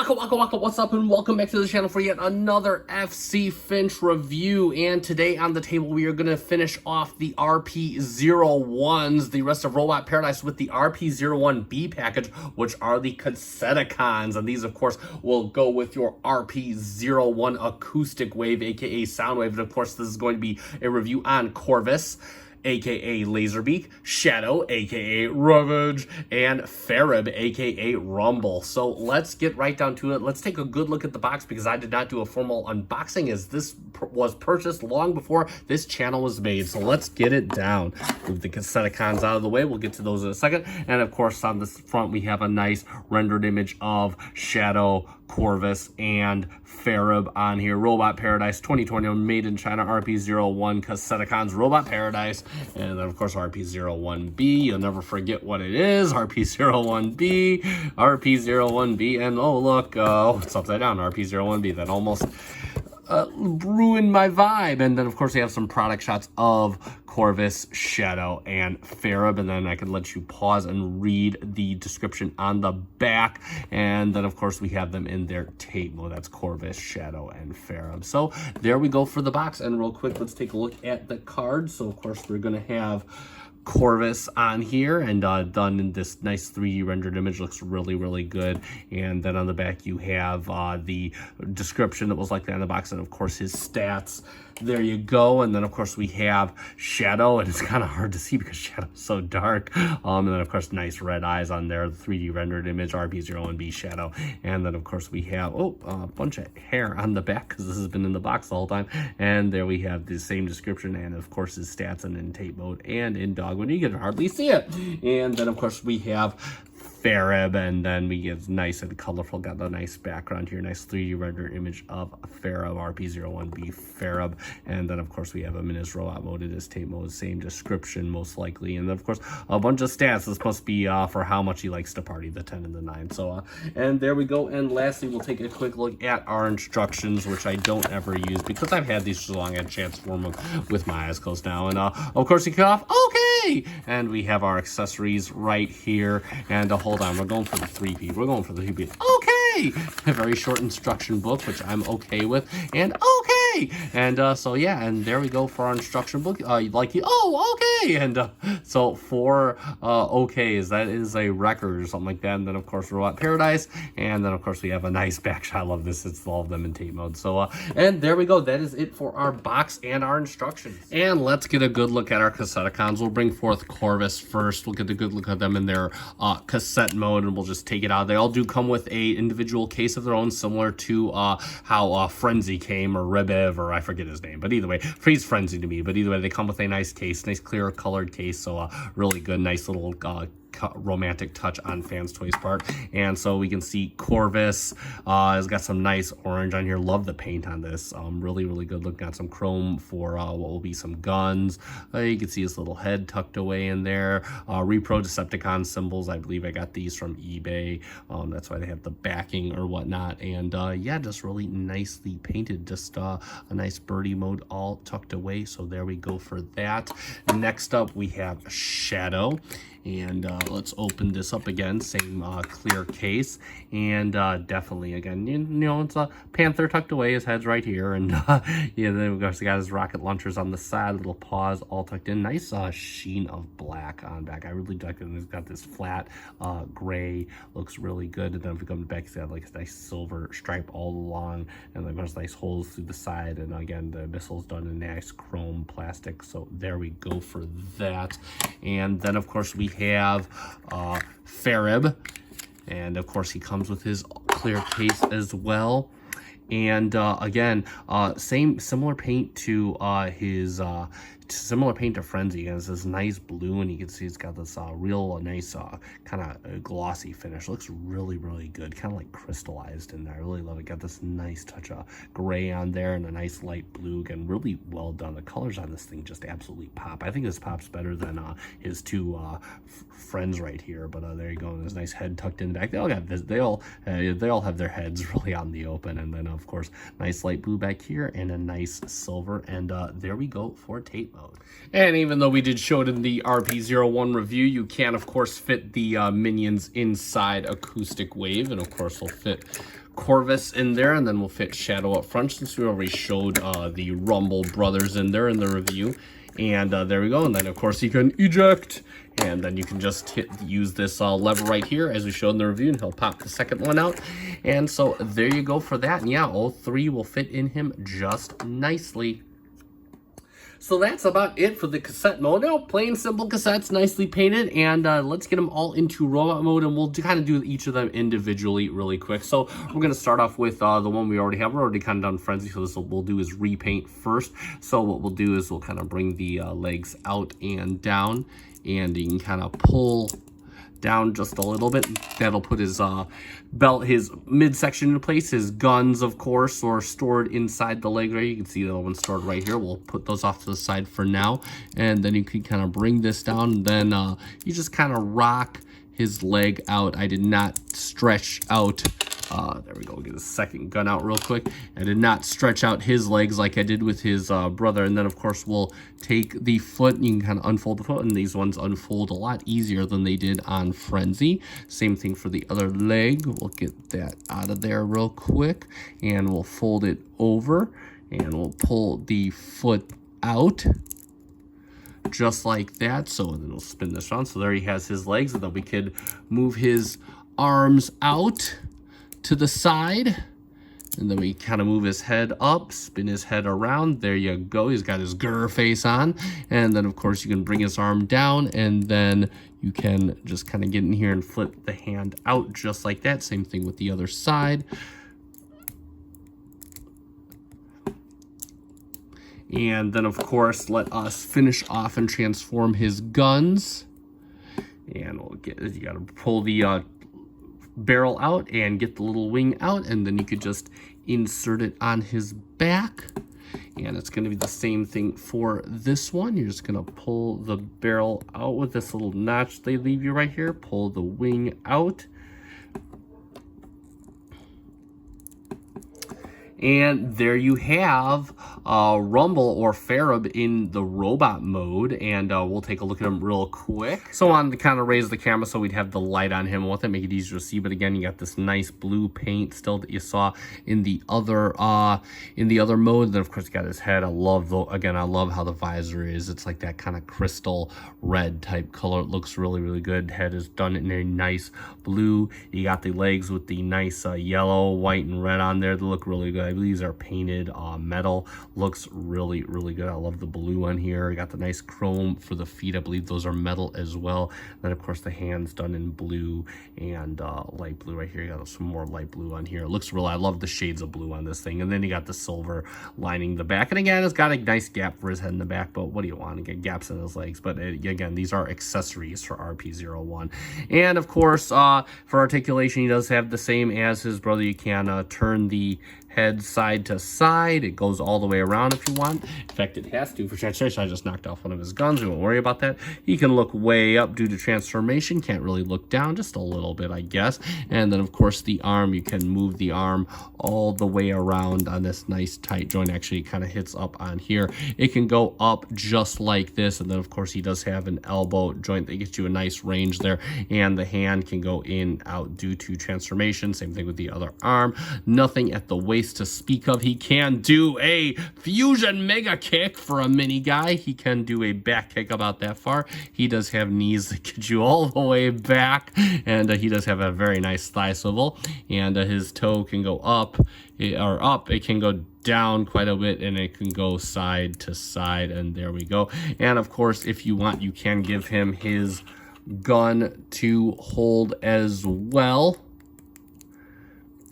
What's up, and welcome back to the channel for yet another FC Finch review. And today on the table we are going to finish off the RP-01s, the rest of Robot Paradise, with the RP-01B package, which are the Cassetticons. And these, of course, will go with your RP-01 acoustic wave, aka Soundwave. And of course, this is going to be a review on Corvus, aka Laserbeak, Shadow, aka Ravage, and Ferrib, aka Rumble. So let's get right down to it. Let's take a good look at the box, because I did not do a formal unboxing, as this was purchased long before this channel was made. So let's get it down. Move the Cassetticons out of the way. We'll get to those in a second. And of course, on this front, we have a nice rendered image of Shadow, Corvus, and Ferrib on here. Robot Paradise 2020, made in China, RP-01 Cassetticons, Robot Paradise. And then, of course, RP-01B. You'll never forget what it is. RP-01B, RP-01B, and oh, look, it's upside down, RP-01B. That almost ruined my vibe. And then, of course, we have some product shots of Corvus, Shadow, and Ferrib, and then I can let you pause and read the description on the back. And then, of course, we have them in their tape mode. That's Corvus, Shadow, and Ferrib. So there we go for the box. And real quick, let's take a look at the cards. So, of course, we're going to have Corvus on here, and done in this nice 3D rendered image. Looks really, really good. And then on the back you have the description that was like that on the box, and of course his stats. There you go. And then of course we have Shadow, and it's kind of hard to see because Shadow's so dark. And then of course nice red eyes on there, the 3D rendered image, RP-01B Shadow. And then of course we have a bunch of hair on the back, because this has been in the box the whole time. And there we have the same description, and of course his stats, and in tape mode and in dog when you can hardly see it. And then of course we have Ferrib, and then we get nice and colorful, got the nice background here, nice 3D rendered image of Ferrib, RP-01B Ferrib. And then of course we have him in his robot mode, in his tape mode, same description most likely. And then of course a bunch of stats. This must be for how much he likes to party, the 10 and the 9. So and there we go. And lastly, we'll take a quick look at our instructions, which I don't ever use because I've had these so long I had a chance to form them with my eyes closed now. And of course you cut off okay, and we have our accessories right here. And hold on, we're going for the 3P. We're going for the 3P. Okay, a very short instruction book, which I'm okay with. And okay, and so yeah, and there we go for our instruction book. Okay, and so for okays, that is a record or something like that. And then of course Robot Paradise, and then of course we have a nice back shot. I love this. It's all of them in tape mode. So and there we go. That is it for our box and our instructions. And let's get a good look at our Cassetticons. We'll bring forth Corvus first. We'll get a good look at them in their cassette mode, and we'll just take it out. They all do come with a individual case of their own, similar to how Frenzy came, or Rebev, or I forget his name, but either way, he's Frenzy to me. But either way, they come with a nice case, nice clear colored case. So really good, nice little romantic touch on Fans Toys part. And so we can see Corvus has got some nice orange on here. Love the paint on this. Really, really good look. Got some chrome for what will be some guns. You can see his little head tucked away in there. Repro Decepticon symbols. I believe I got these from eBay. That's why they have the backing or whatnot. And yeah, just really nicely painted. Just a nice birdie mode all tucked away. So there we go for that. Next up, we have Shadow. And let's open this up again, same clear case, and definitely again, you know, it's a panther tucked away, his head's right here, and yeah, then of course he got his rocket launchers on the side, little paws all tucked in, nice sheen of black on back. I really like it. He's got this flat gray, looks really good. And then if we come back, he's got like a nice silver stripe all along, and then there's nice holes through the side, and again the missile's done in nice chrome plastic. So there we go for that. And then of course we have Ferrib, and of course he comes with his clear case as well. And again, similar paint to his similar paint to Frenzy. It has this nice blue, and you can see it's got this real nice kind of glossy finish. Looks really, really good, kind of like crystallized in there. I really love it. Got this nice touch of gray on there and a nice light blue. Again, really well done. The colors on this thing just absolutely pop. I think this pops better than his two friends right here. But there you go. There's a nice head tucked in the back. They all got this. They all have their heads really on the open, and then of course nice light blue back here and a nice silver. And there we go for tape mode. And even though we did show it in the RP-01 review, you can of course fit the minions inside acoustic wave, and of course will fit Corvus in there, and then we'll fit Shadow up front since we already showed the Rumble brothers in there in the review. And there we go. And then of course you can eject, and then you can just use this lever right here as we showed in the review, and he'll pop the second one out. And so there you go for that. And yeah, all three will fit in him just nicely. So that's about it for the cassette mode. Now, plain simple cassettes, nicely painted, and let's get them all into robot mode, and we'll kind of do each of them individually really quick. So we're going to start off with the one we already have. We're already kind of done Frenzy, so this we'll do is repaint first. So what we'll do is we'll kind of bring the legs out and down, and you can kind of pull down just a little bit. That'll put his belt, his midsection into place. His guns, of course, are stored inside the leg right. You can see the other one stored right here. We'll put those off to the side for now, and then you can kind of bring this down, and then you just kind of rock his leg out. I did not stretch out there we go. We'll get the second gun out real quick. I did not stretch out his legs like I did with his brother. And then, of course, we'll take the foot. You can kind of unfold the foot, and these ones unfold a lot easier than they did on Frenzy. Same thing for the other leg. We'll get that out of there real quick, and we'll fold it over, and we'll pull the foot out just like that. So then we'll spin this around. So there he has his legs, and then we could move his arms out to the side, and then we kind of move his head up, spin his head around. There you go. He's got his grr face on, and then of course you can bring his arm down, and then you can just kind of get in here and flip the hand out just like that. Same thing with the other side. And then of course let us finish off and transform his guns, and we'll get, you got to pull the barrel out and get the little wing out, and then you could just insert it on his back. And it's going to be the same thing for this one. You're just going to pull the barrel out with this little notch they leave you right here, pull the wing out, and there you have Rumble or Ferub in the robot mode, and we'll take a look at him real quick. So I wanted to kind of raise the camera so we'd have the light on him with it, make it easier to see. But again, you got this nice blue paint still that you saw in the other mode. Then of course you got his head. I love how the visor is. It's like that kind of crystal red type color. It looks really, really good. Head is done in a nice blue. You got the legs with the nice yellow, white, and red on there. They look really good. I believe these are painted metal. Looks really, really good. I love the blue on here. You got the nice chrome for the feet. I believe those are metal as well. And then of course the hands done in blue and light blue right here. You got some more light blue on here. It looks really, I love the shades of blue on this thing. And then you got the silver lining the back. And again, it's got a nice gap for his head in the back, but what do you want to get gaps in his legs? But again, these are accessories for RP-01. And of course, for articulation, he does have the same as his brother. You can turn the head side to side. It goes all the way around if you want. In fact, it has to for transformation. I just knocked off one of his guns. We won't worry about that. He can look way up due to transformation. Can't really look down, just a little bit, I guess. And then, of course, the arm. You can move the arm all the way around on this nice tight joint. Actually, it kind of hits up on here. It can go up just like this. And then, of course, he does have an elbow joint that gets you a nice range there. And the hand can go in, out due to transformation. Same thing with the other arm. Nothing at the waist to speak of. He can do a fusion mega kick for a mini guy. He can do a back kick about that far. He does have knees that get you all the way back, and he does have a very nice thigh swivel, and his toe can go up, it can go down quite a bit, and it can go side to side, and there we go. And of course, if you want, you can give him his gun to hold as well.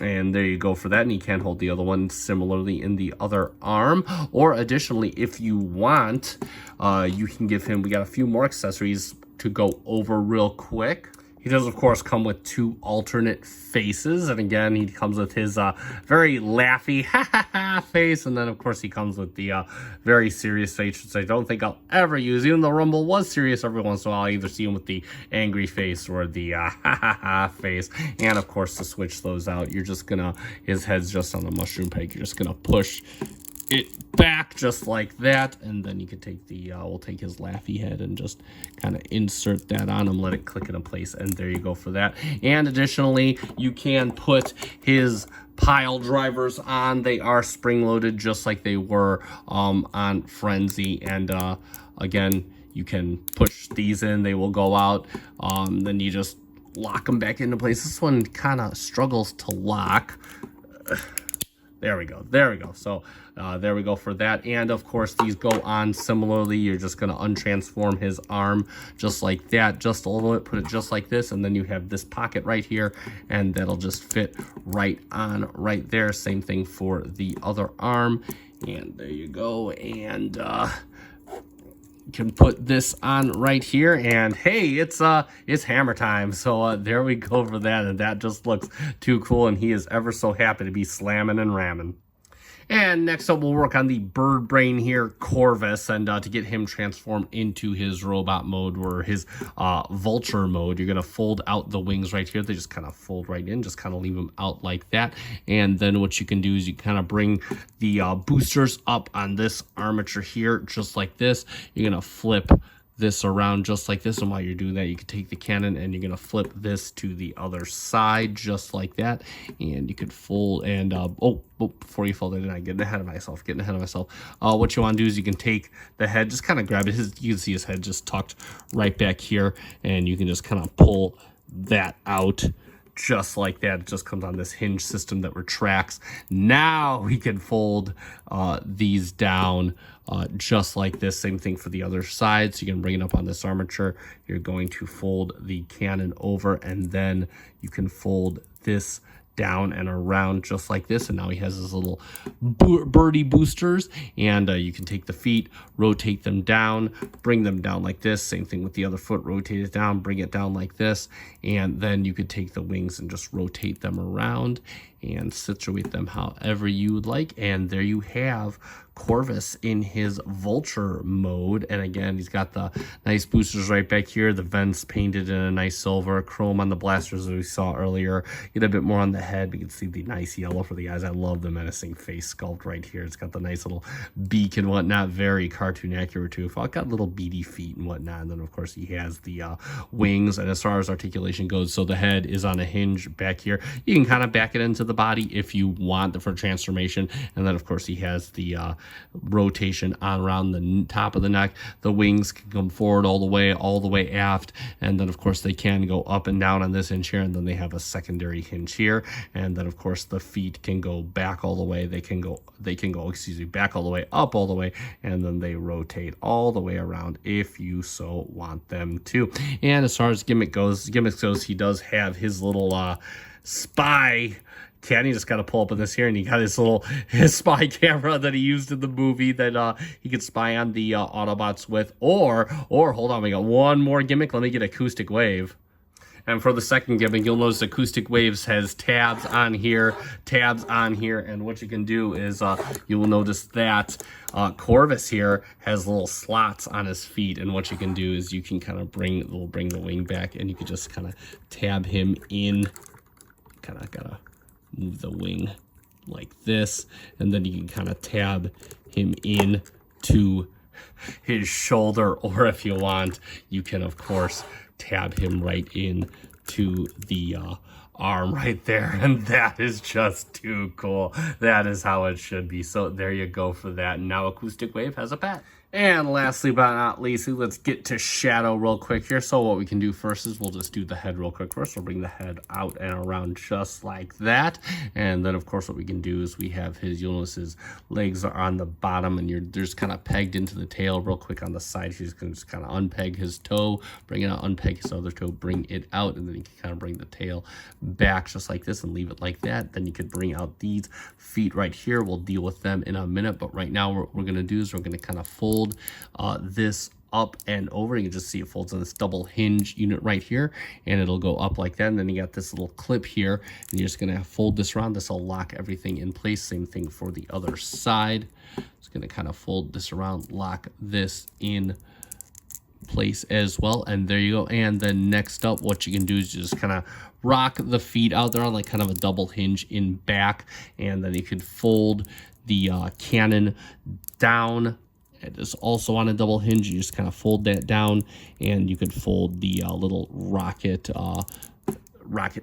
And there you go for that. And he can hold the other one similarly in the other arm. Or additionally, if you want, you can give him, we got a few more accessories to go over real quick. He does, of course, come with two alternate faces. And again, he comes with his very laughy ha ha ha face. And then, of course, he comes with the very serious face, which I don't think I'll ever use. Even though Rumble was serious every once in a while, I either see him with the angry face or the ha ha ha face. And, of course, to switch those out, you're just going to, his head's just on the mushroom peg. You're just going to push it back just like that, and then you can take the we'll take his laughy head and just kind of insert that on him, let it click into place, and there you go for that. And additionally, you can put his pile drivers on. They are spring loaded just like they were on Frenzy, and again, you can push these in, they will go out, then you just lock them back into place. This one kind of struggles to lock. There we go. There we go. So there we go for that. And of course, these go on similarly. You're just going to untransform his arm just like that, just a little bit, put it just like this. And then you have this pocket right here, and that'll just fit right on right there. Same thing for the other arm. And there you go. And can put this on right here, and hey, it's hammer time. So there we go for that, and that just looks too cool, and he is ever so happy to be slamming and ramming. And next up, we'll work on the bird brain here, Corvus, and to get him transformed into his robot mode, or his vulture mode, you're going to fold out the wings right here. They just kind of fold right in, just kind of leave them out like that. And then what you can do is you kind of bring the boosters up on this armature here, just like this. You're going to flip this around just like this, and while you're doing that, you can take the cannon and you're going to flip this to the other side just like that, and you could fold and before you fold it in, I'm getting ahead of myself, what you want to do is you can take the head, just kind of grab it, you can see his head just tucked right back here, and you can just kind of pull that out just like that. It just comes on this hinge system that retracts. Now we can fold these down just like this. Same thing for the other side. So you can bring it up on this armature. You're going to fold the cannon over, and then you can fold this down and around just like this, and now he has his little birdie boosters, and you can take the feet, rotate them down, bring them down like this. Same thing with the other foot, rotate it down, bring it down like this, and then you could take the wings and just rotate them around and situate them however you would like, and there you have Corvus in his vulture mode. And again, he's got the nice boosters right back here, the vents painted in a nice silver, chrome on the blasters as we saw earlier. Get a bit more on the head, we can see the nice yellow for the eyes. I love the menacing face sculpt right here. It's got the nice little beak and whatnot, very cartoon accurate too. It's got little beady feet and whatnot, and then of course he has the wings. And as far as articulation goes, so the head is on a hinge back here. You can kind of back it into the body if you want for transformation, and then of course he has the rotation on around the top of the neck. The wings can come forward all the way aft, and then of course they can go up and down on this hinge here, and then they have a secondary hinge here, and then of course the feet can go back all the way. They can go back all the way, up all the way, and then they rotate all the way around if you so want them to. And as far as gimmicks goes, he does have his little spy cannon. You just got to pull up on this here, and he got his spy camera that he used in the movie that he could spy on the Autobots with. Or hold on, we got one more gimmick. Let me get acoustic wave. And for the second gimmick, you'll notice Acoustic Waves has tabs on here, and what you can do is you will notice that Corvus here has little slots on his feet, and what you can do is you can kind of bring the wing back, and you can just kind of tab him in. Kind of gotta move the wing like this, and then you can kind of tab him in to his shoulder, or if you want, you can of course tab him right in to the arm right there, and that is just too cool. That is how it should be. So there you go for that. And now Acoustic Wave has a pet. And lastly but not least, let's get to Shadow real quick here. So what we can do first is we'll just do the head real quick first. We'll bring the head out and around just like that. And then of course what we can do is we have you'll notice his legs are on the bottom, and they're just kind of pegged into the tail real quick on the side. He's going to just kind of unpeg his toe, bring it out, unpeg his other toe, bring it out, and then you can kind of bring the tail back just like this and leave it like that. Then you could bring out these feet right here. We'll deal with them in a minute, but right now what we're going to do is we're going to kind of fold this up and over. You can just see it folds on this double hinge unit right here, and it'll go up like that. And then you got this little clip here, and you're just going to fold this around. This will lock everything in place. Same thing for the other side. Just going to kind of fold this around, lock this in place as well. And there you go. And then next up, what you can do is just kind of rock the feet out there on like kind of a double hinge in back, and then you can fold the cannon down. It is also on a double hinge. You just kind of fold that down, and you could fold the little rocket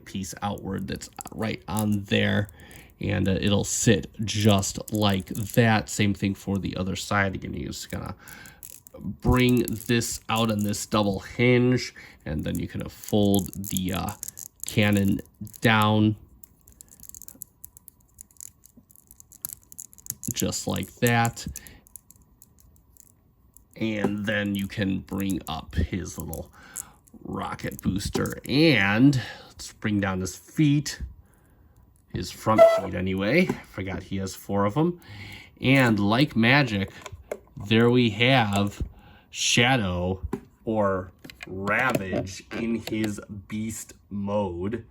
piece outward that's right on there, and it'll sit just like that. Same thing for the other side. Again, you just gonna bring this out on this double hinge, and then you can fold the cannon down just like that. And then you can bring up his little rocket booster, and let's bring down his feet, his front feet anyway. Forgot he has 4 of them. And like magic, there we have Shadow, or Ravage, in his beast mode.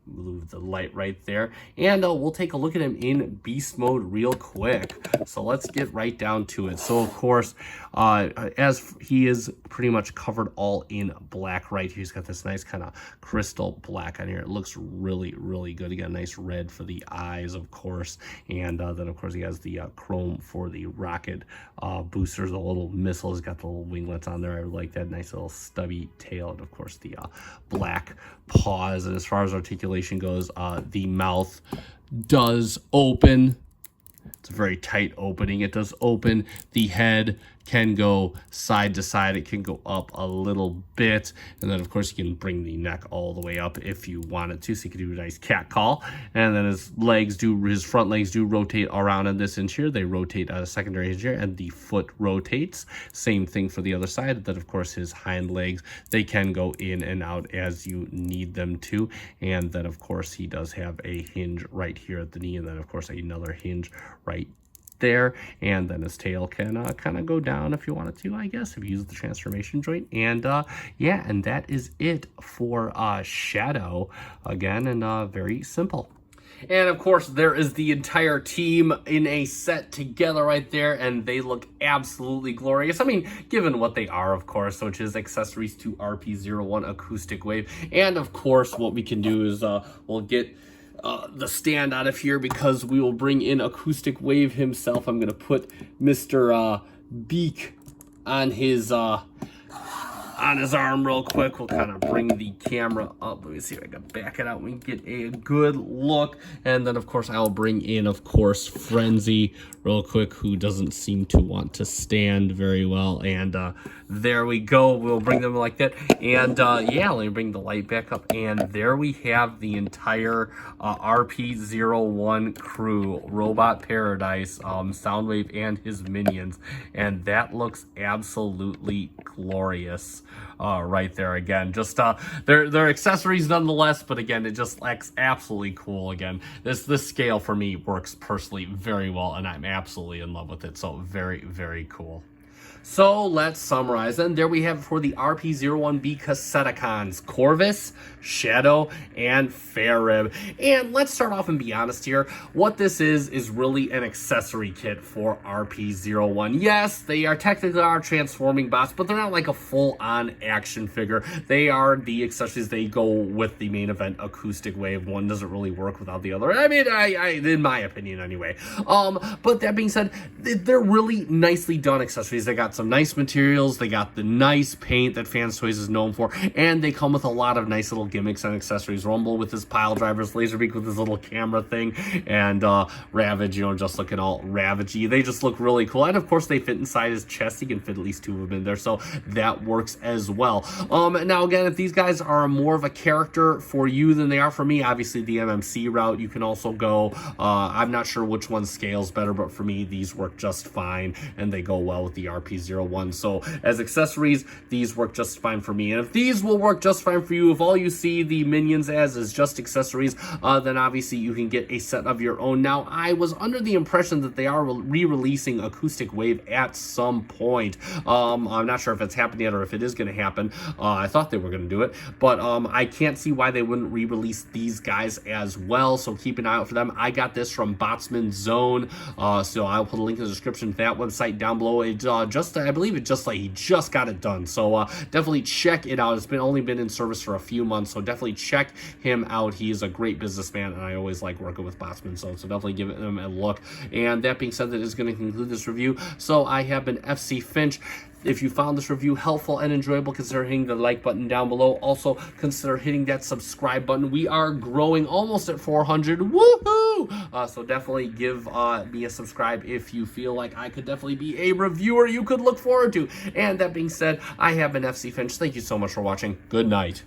Move the light right there, and we'll take a look at him in beast mode real quick. So let's get right down to it. So of course, as he is pretty much covered all in black right here, he's got this nice kind of crystal black on here. It looks really, really good. He got a nice red for the eyes, of course, and then of course he has the chrome for the rocket boosters, the little missiles. Got the little winglets on there. I like that nice little stubby tail, and of course the black paws. And as far as articulation goes, the mouth does open. It's a very tight opening. It does open. The head can go side to side. It can go up a little bit. And then, of course, you can bring the neck all the way up if you wanted to. So you can do a nice cat call. And then his front legs do rotate around on this hinge here. They rotate at a secondary hinge here, and the foot rotates. Same thing for the other side. Then, of course, his hind legs, they can go in and out as you need them to. And then, of course, he does have a hinge right here at the knee. And then, of course, another hinge right there, and then his tail can kind of go down if you wanted to, I guess, if you use the transformation joint. And yeah, and that is it for Shadow again, and very simple. And of course, there is the entire team in a set together right there, and they look absolutely glorious. I mean, given what they are, of course, which is accessories to RP-01 acoustic wave. And of course, what we can do is we'll get the stand out of here, because we will bring in Acoustic Wave himself. I'm gonna put Mr. Beak on his arm real quick. We'll kind of bring the camera up. Let me see if I can back it out. We can get a good look. And then, of course, I'll bring in, of course, Frenzy real quick, who doesn't seem to want to stand very well. And there we go. We'll bring them like that. And yeah, let me bring the light back up. And there we have the entire RP-01 crew, Robot Paradise, Soundwave, and his minions. And that looks absolutely glorious right there. Again, just they're accessories nonetheless, but again, it just looks absolutely cool. Again, this scale for me works personally very well, and I'm absolutely in love with it. So very, very cool. So let's summarize. And there we have it for the RP-01B Cassetticons: Corvus, Shadow, and Fairrib. And let's start off and be honest here. What this is really an accessory kit for RP-01. Yes, they are technically transforming bots, but they're not like a full-on action figure. They are the accessories. They go with the main event acoustic wave. One doesn't really work without the other. I mean, I in my opinion anyway. But that being said, they're really nicely done accessories. They got some nice materials, they got the nice paint that Fans Toys is known for, and they come with a lot of nice little gimmicks and accessories. Rumble with his pile drivers, Laserbeak with his little camera thing, and Ravage, you know, just looking all ravagey. They just look really cool, and of course they fit inside his chest. He can fit at least 2 of them in there, so that works as well. Now again, if these guys are more of a character for you than they are for me, obviously the MMC route, you can also go, I'm not sure which one scales better, but for me these work just fine, and they go well with the RP-01. So as accessories, these work just fine for me. And if these will work just fine for you, if all you see the minions as is just accessories, then obviously you can get a set of your own. Now, I was under the impression that they are re-releasing Acoustic Wave at some point. I'm not sure if it's happened yet or if it is going to happen. I thought they were going to do it, but I can't see why they wouldn't re-release these guys as well. So keep an eye out for them. I got this from Botsman Zone, so I'll put a link in the description to that website down below. It I believe it he just got it done. So definitely check it out. It's only been in service for a few months, so definitely check him out. He is a great businessman, and I always like working with Botsman, so definitely give him a look. And that being said, that is going to conclude this review. So I have been FC Finch. If you found this review helpful and enjoyable, consider hitting the like button down below. Also, consider hitting that subscribe button. We are growing almost at 400. Woohoo! So definitely give me a subscribe if you feel like I could definitely be a reviewer you could look forward to. And that being said, I have been FC Finch. Thank you so much for watching. Good night.